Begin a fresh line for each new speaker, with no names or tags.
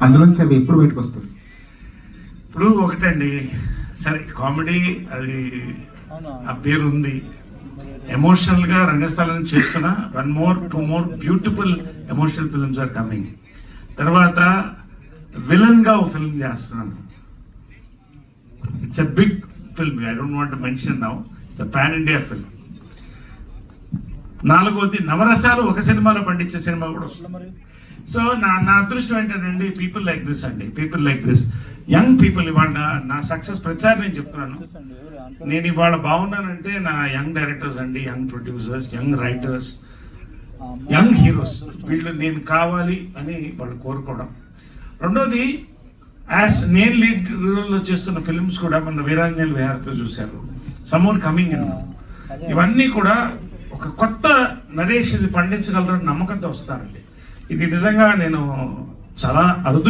అందులోంచి అవి ఎప్పుడు బయటకు వస్తుంది?
ఇప్పుడు ఒకటండి, సరే కామెడీ అది ఆ పేరు ఉంది, ఎమోషనల్గా రంగస్థలం చేస్తున్నా 2 more beautiful emotional films are coming. తర్వాత విలన్గా ఒక ఫిల్మ్ చేస్తున్నాను. It's a big film, I don't want to mention now. It's a pan India film. 4వది నవరసాలు ఒక సినిమాలో పండించే సినిమా కూడా వస్తుంది. సో నా అదృష్టం ఏంటంటే పీపుల్ లైక్ దిస్ అండి, people like this young people. ఇవాళ నా సక్సెస్ ప్రతిసారి నేను చెప్తున్నాను, నేను ఇవాళ బాగున్నానంటే నా యంగ్ డైరెక్టర్స్ అండి, young producers, young writers, young heroes, వీళ్ళు నేను కావాలి అని వాళ్ళు కోరుకోవడం. రెండోది నేను లీడ్ రోల్లో చేస్తున్న ఫిల్మ్స్ కూడా మన వీరాంజలి విహారతో చూశారు, సమ్మోన్ కమింగ్ ఇన్. ఇవన్నీ కూడా ఒక కొత్త నరేష్ ఇది పండించగలరని నమ్మకంతో వస్తారండి. ఇది నిజంగా నేను చాలా అరుదు